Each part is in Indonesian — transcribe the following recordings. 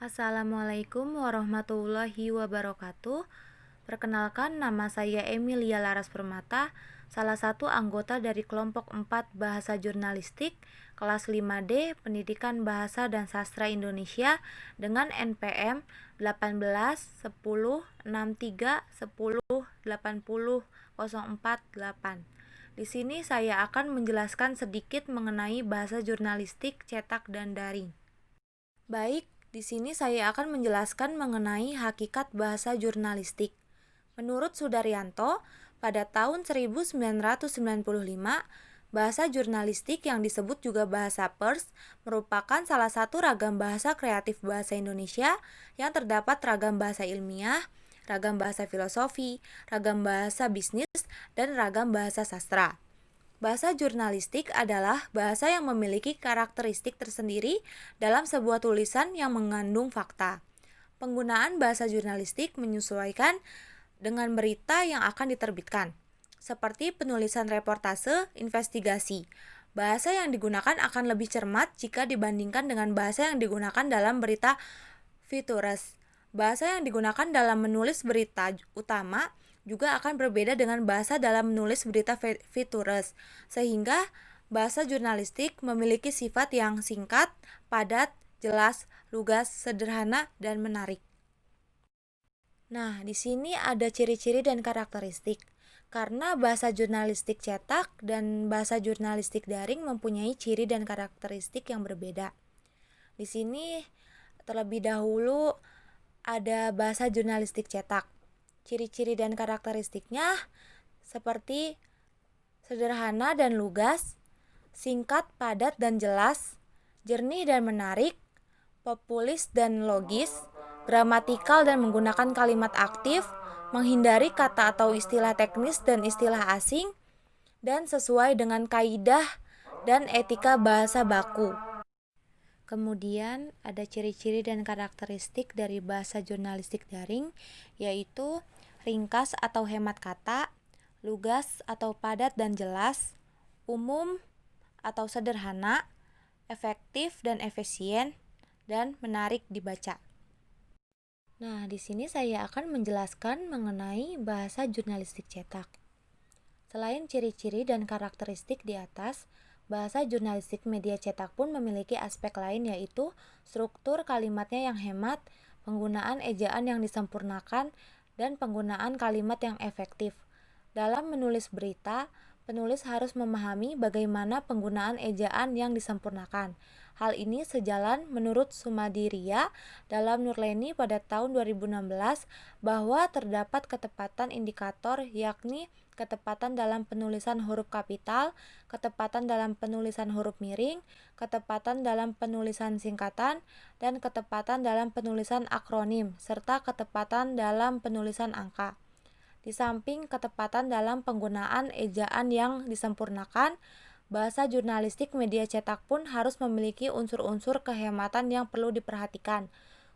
Assalamualaikum warahmatullahi wabarakatuh. Perkenalkan, nama saya Emilia Laras Permata, salah satu anggota dari kelompok 4 Bahasa Jurnalistik, kelas 5D, Pendidikan Bahasa dan Sastra Indonesia dengan NPM 18 10 63 10 80 048. Di sini saya akan menjelaskan sedikit mengenai bahasa jurnalistik cetak dan daring. Baik, di sini saya akan menjelaskan mengenai hakikat bahasa jurnalistik. Menurut Sudaryanto, pada tahun 1995, bahasa jurnalistik yang disebut juga bahasa pers merupakan salah satu ragam bahasa kreatif bahasa Indonesia yang terdapat ragam bahasa ilmiah, ragam bahasa filosofi, ragam bahasa bisnis, dan ragam bahasa sastra. Bahasa jurnalistik adalah bahasa yang memiliki karakteristik tersendiri dalam sebuah tulisan yang mengandung fakta. Penggunaan bahasa jurnalistik menyesuaikan dengan berita yang akan diterbitkan, seperti penulisan reportase, investigasi. Bahasa yang digunakan akan lebih cermat jika dibandingkan dengan bahasa yang digunakan dalam berita features. Bahasa yang digunakan dalam menulis berita utama juga akan berbeda dengan bahasa dalam menulis berita features, sehingga bahasa jurnalistik memiliki sifat yang singkat, padat, jelas, lugas, sederhana, dan menarik. Nah, di sini ada ciri-ciri dan karakteristik. Karena bahasa jurnalistik cetak dan bahasa jurnalistik daring mempunyai ciri dan karakteristik yang berbeda. Di sini terlebih dahulu ada bahasa jurnalistik cetak. Ciri-ciri dan karakteristiknya seperti sederhana dan lugas, singkat, padat dan jelas, jernih dan menarik, populis dan logis, gramatikal dan menggunakan kalimat aktif, menghindari kata atau istilah teknis dan istilah asing, dan sesuai dengan kaidah dan etika bahasa baku. Kemudian ada ciri-ciri dan karakteristik dari bahasa jurnalistik daring, yaitu ringkas atau hemat kata, lugas atau padat dan jelas, umum atau sederhana, efektif dan efisien, dan menarik dibaca. Nah, di sini saya akan menjelaskan mengenai bahasa jurnalistik cetak. Selain ciri-ciri dan karakteristik di atas, bahasa jurnalistik media cetak pun memiliki aspek lain, yaitu struktur kalimatnya yang hemat, penggunaan ejaan yang disempurnakan, dan penggunaan kalimat yang efektif. Dalam menulis berita, penulis harus memahami bagaimana penggunaan ejaan yang disempurnakan. Hal ini sejalan menurut Sumadiria dalam Nurleni pada tahun 2016 bahwa terdapat ketepatan indikator, yakni ketepatan dalam penulisan huruf kapital, ketepatan dalam penulisan huruf miring, ketepatan dalam penulisan singkatan, dan ketepatan dalam penulisan akronim, serta ketepatan dalam penulisan angka. Di samping ketepatan dalam penggunaan ejaan yang disempurnakan, bahasa jurnalistik media cetak pun harus memiliki unsur-unsur kehematan yang perlu diperhatikan.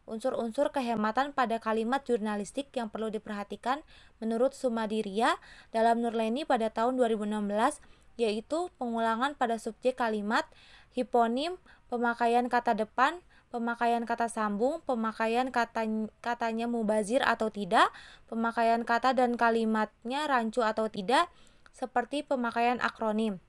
Unsur-unsur kehematan pada kalimat jurnalistik yang perlu diperhatikan menurut Sumadiria dalam Nurleni pada tahun 2016, yaitu pengulangan pada subjek kalimat, hiponim, pemakaian kata depan, pemakaian kata sambung, pemakaian katanya mubazir atau tidak, pemakaian kata dan kalimatnya rancu atau tidak, seperti pemakaian akronim.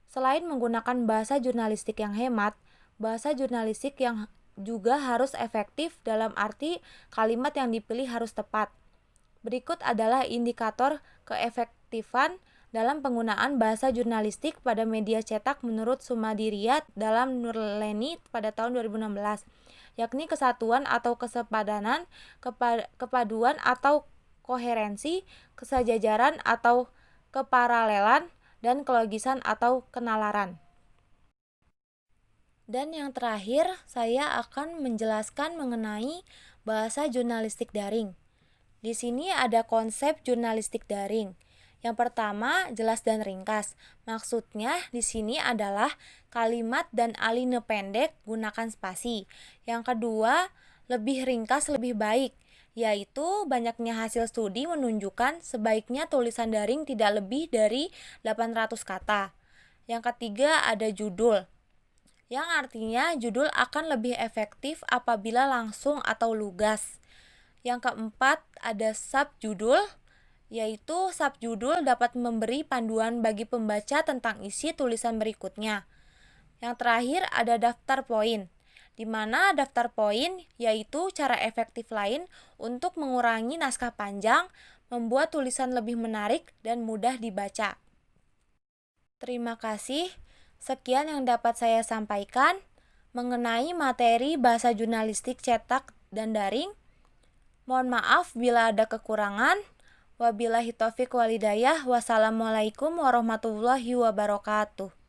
Selain menggunakan bahasa jurnalistik yang hemat, bahasa jurnalistik yang juga harus efektif dalam arti kalimat yang dipilih harus tepat. Berikut adalah indikator keefektifan dalam penggunaan bahasa jurnalistik pada media cetak menurut Sumadiria dalam Nurleni pada tahun 2016, yakni kesatuan atau kesepadanan, kepaduan atau koherensi, kesejajaran atau keparalelan, dan kelogisan atau kenalaran. Dan yang terakhir, saya akan menjelaskan mengenai bahasa jurnalistik daring. Di sini ada konsep jurnalistik daring. Yang pertama, jelas dan ringkas. Maksudnya di sini adalah kalimat dan aline pendek, gunakan spasi. Yang kedua, lebih ringkas lebih baik, yaitu banyaknya hasil studi menunjukkan sebaiknya tulisan daring tidak lebih dari 800 kata. Yang ketiga, ada judul. yang artinya judul akan lebih efektif apabila langsung atau lugas. Yang keempat, ada subjudul, yaitu subjudul dapat memberi panduan bagi pembaca tentang isi tulisan berikutnya. Yang terakhir, ada daftar poin, di mana daftar poin yaitu cara efektif lain untuk mengurangi naskah panjang, membuat tulisan lebih menarik dan mudah dibaca. Terima kasih. Sekian yang dapat saya sampaikan mengenai materi bahasa jurnalistik cetak dan daring. Mohon maaf bila ada kekurangan. Wabillahi taufiq walhidayah. Wassalamualaikum warahmatullahi wabarakatuh.